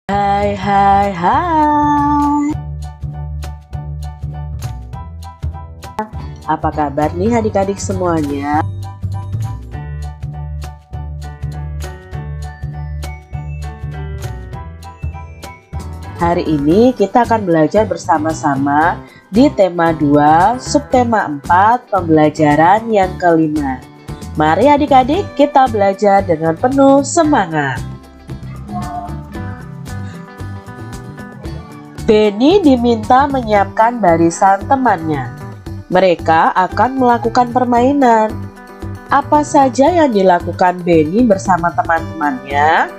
Hai hai hai. Apa kabar nih adik-adik semuanya? Hari ini kita akan belajar bersama-sama di tema 2, subtema 4, pembelajaran yang kelima. Mari adik-adik kita belajar dengan penuh semangat. Benny diminta menyiapkan barisan temannya. Mereka akan melakukan permainan. Apa saja yang dilakukan Benny bersama teman-temannya?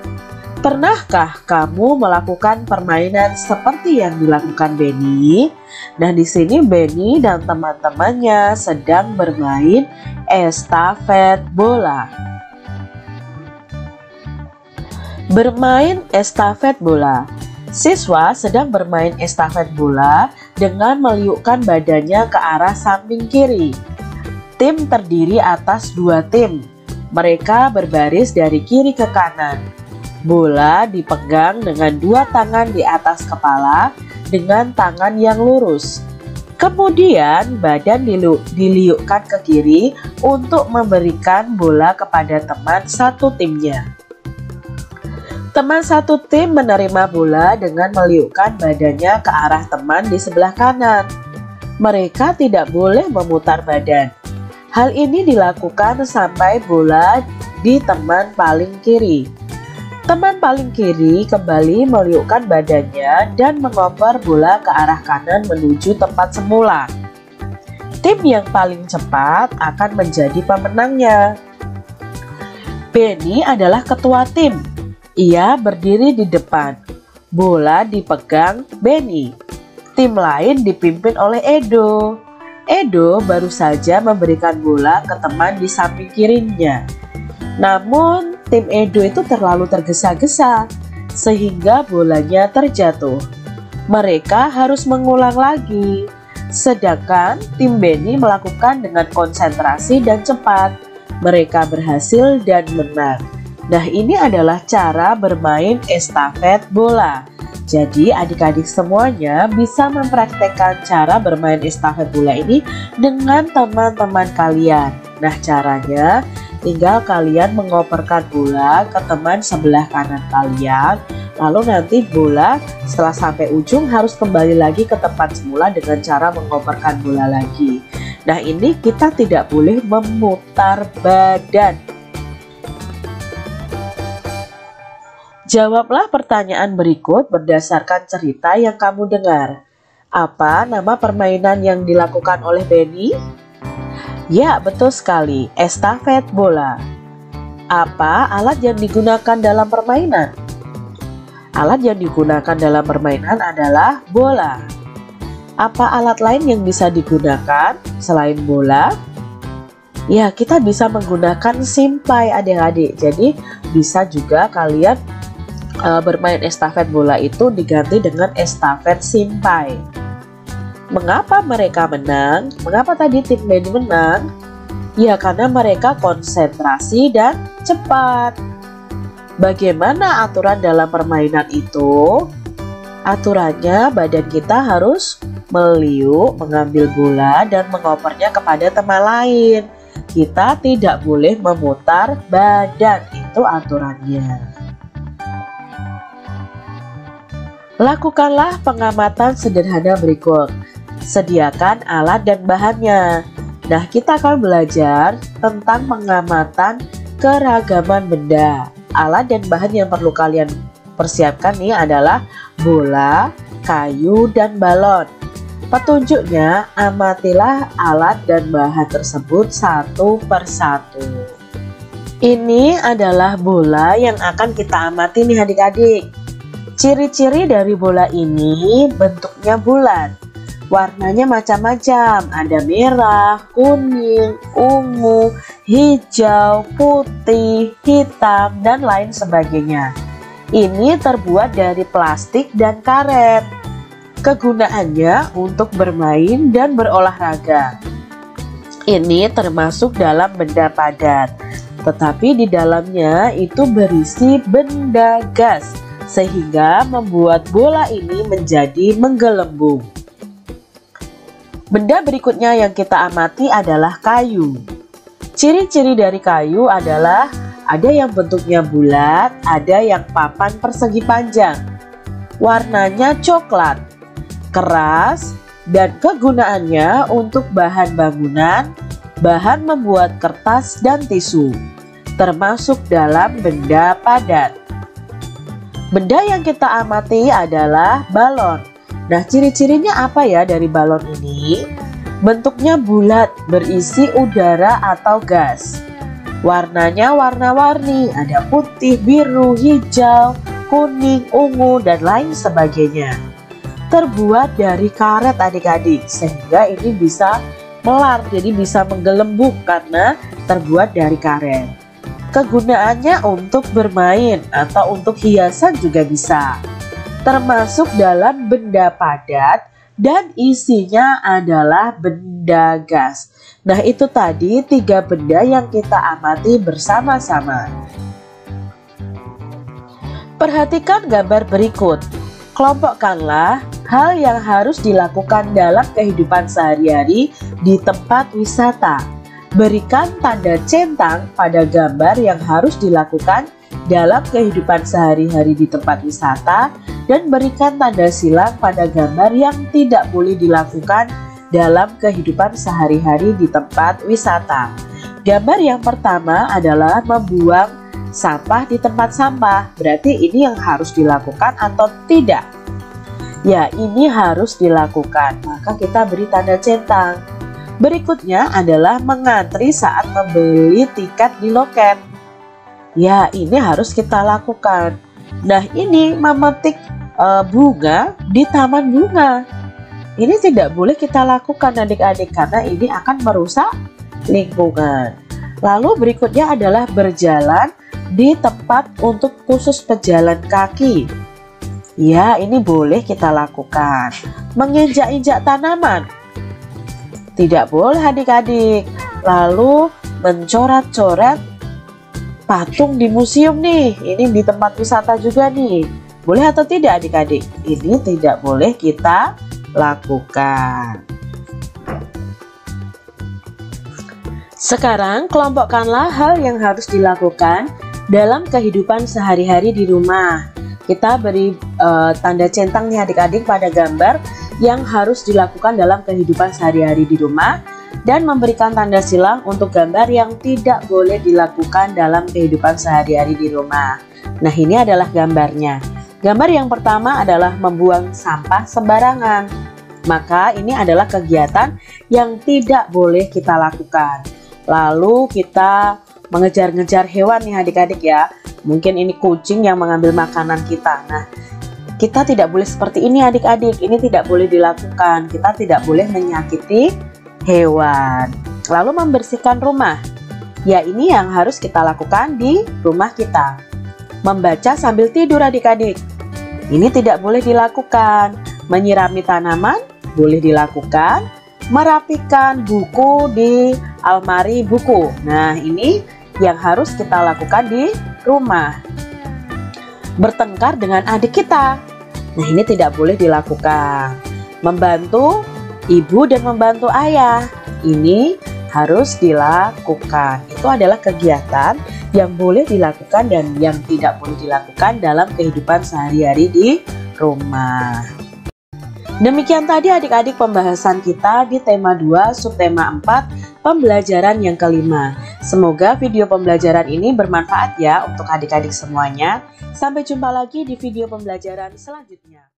Pernahkah kamu melakukan permainan seperti yang dilakukan Benny? Nah, di sini Benny dan teman-temannya sedang bermain estafet bola. Bermain estafet bola. Siswa sedang bermain estafet bola dengan meliukkan badannya ke arah samping kiri. Tim terdiri atas 2 tim. Mereka berbaris dari kiri ke kanan. Bola dipegang dengan 2 tangan di atas kepala dengan tangan yang lurus. Kemudian badan diliukkan ke kiri untuk memberikan bola kepada teman satu timnya. Teman satu tim menerima bola dengan meliukkan badannya ke arah teman di sebelah kanan. Mereka tidak boleh memutar badan. Hal ini dilakukan sampai bola di teman paling kiri. Teman paling kiri kembali meliukkan badannya dan mengoper bola ke arah kanan menuju tempat semula. Tim yang paling cepat akan menjadi pemenangnya. Benny adalah ketua tim. Ia berdiri di depan. Bola dipegang Benny. Tim lain dipimpin oleh Edo. Edo baru saja memberikan bola ke teman di samping kirinya. Namun tim Edo itu terlalu tergesa-gesa sehingga bolanya terjatuh. Mereka harus mengulang lagi. Sedangkan tim Benny melakukan dengan konsentrasi dan cepat. Mereka berhasil dan menang. Nah, ini adalah cara bermain estafet bola. Jadi adik-adik semuanya bisa mempraktekkan cara bermain estafet bola ini dengan teman-teman kalian. Nah, caranya tinggal kalian mengoperkan bola ke teman sebelah kanan kalian. Lalu nanti bola setelah sampai ujung harus kembali lagi ke tempat semula dengan cara mengoperkan bola lagi. Nah, ini kita tidak boleh memutar badan. Jawablah pertanyaan berikut berdasarkan cerita yang kamu dengar. Apa nama permainan yang dilakukan oleh Benny? Ya, betul sekali, estafet bola. Apa alat yang digunakan dalam permainan? Alat yang digunakan dalam permainan adalah bola. Apa alat lain yang bisa digunakan selain bola? Ya, kita bisa menggunakan simpai adik-adik. Jadi, bisa juga kalian bermain estafet bola itu diganti dengan estafet simpai. Mengapa mereka menang? Mengapa tadi tim Benny menang? Ya, karena mereka konsentrasi dan cepat. Bagaimana aturan dalam permainan itu? Aturannya badan kita harus meliuk, mengambil bola dan mengopernya kepada teman lain. Kita tidak boleh memutar badan, itu aturannya. Lakukanlah pengamatan sederhana berikut. Sediakan alat dan bahannya. Nah, kita akan belajar tentang pengamatan keragaman benda. Alat dan bahan yang perlu kalian persiapkan nih adalah bola, kayu, dan balon. Petunjuknya, amatilah alat dan bahan tersebut satu persatu. Ini adalah bola yang akan kita amati nih adik-adik. Ciri-ciri dari bola ini bentuknya bulat. Warnanya macam-macam, ada merah, kuning, ungu, hijau, putih, hitam, dan lain sebagainya. Ini terbuat dari plastik dan karet. Kegunaannya untuk bermain dan berolahraga. Ini termasuk dalam benda padat, tetapi di dalamnya itu berisi benda gas sehingga membuat bola ini menjadi menggelembung. Benda berikutnya yang kita amati adalah kayu. Ciri-ciri dari kayu adalah ada yang bentuknya bulat, ada yang papan persegi panjang. Warnanya coklat, keras, dan kegunaannya untuk bahan bangunan, bahan membuat kertas dan tisu, termasuk dalam benda padat. Benda yang kita amati adalah balon. Nah, ciri-cirinya apa ya dari balon ini? Bentuknya bulat, berisi udara atau gas. Warnanya warna-warni, ada putih, biru, hijau, kuning, ungu, dan lain sebagainya. Terbuat dari karet adik-adik, sehingga ini bisa melar, jadi bisa menggelembung karena terbuat dari karet. Kegunaannya untuk bermain atau untuk hiasan juga bisa. Termasuk dalam benda padat dan isinya adalah benda gas. Nah, itu tadi 3 benda yang kita amati bersama-sama. Perhatikan gambar berikut. Kelompokkanlah hal yang harus dilakukan dalam kehidupan sehari-hari di tempat wisata. Berikan tanda centang pada gambar yang harus dilakukan dalam kehidupan sehari-hari di tempat wisata dan berikan tanda silang pada gambar yang tidak boleh dilakukan dalam kehidupan sehari-hari di tempat wisata. Gambar yang pertama adalah membuang sampah di tempat sampah. Berarti ini yang harus dilakukan atau tidak? Ya, ini harus dilakukan, maka kita beri tanda centang. Berikutnya adalah mengantri saat membeli tiket di loket. Ya, ini harus kita lakukan. Nah, ini memetik bunga di taman bunga. Ini tidak boleh kita lakukan adik-adik karena ini akan merusak lingkungan. Lalu berikutnya adalah berjalan di tempat untuk khusus pejalan kaki. Ya, ini boleh kita lakukan. Menginjak-injak tanaman. Tidak boleh adik-adik. Lalu mencoret-coret patung di museum nih. Ini di tempat wisata juga nih. Boleh atau tidak adik-adik? Ini tidak boleh kita lakukan. Sekarang kelompokkanlah hal yang harus dilakukan dalam kehidupan sehari-hari di rumah. Kita beri tanda centang nih adik-adik pada gambar yang harus dilakukan dalam kehidupan sehari-hari di rumah dan memberikan tanda silang untuk gambar yang tidak boleh dilakukan dalam kehidupan sehari-hari di rumah. Nah, ini adalah gambarnya. Gambar yang pertama adalah membuang sampah sembarangan. Maka ini adalah kegiatan yang tidak boleh kita lakukan. Lalu kita mengejar-ngejar hewan nih adik-adik ya. Mungkin ini kucing yang mengambil makanan kita. Nah, kita tidak boleh seperti ini adik-adik. Ini tidak boleh dilakukan. Kita tidak boleh menyakiti hewan. Lalu membersihkan rumah. Ya, ini yang harus kita lakukan di rumah kita. Membaca sambil tidur adik-adik. Ini tidak boleh dilakukan. Menyirami tanaman boleh dilakukan. Merapikan buku di almari buku. Nah, ini yang harus kita lakukan di rumah. Bertengkar dengan adik kita. Nah, ini tidak boleh dilakukan. Membantu ibu dan membantu ayah. Ini harus dilakukan. Itu adalah kegiatan yang boleh dilakukan dan yang tidak boleh dilakukan dalam kehidupan sehari-hari di rumah. Demikian tadi adik-adik pembahasan kita di tema 2 subtema 4 pembelajaran yang kelima. Semoga video pembelajaran ini bermanfaat ya untuk adik-adik semuanya. Sampai jumpa lagi di video pembelajaran selanjutnya.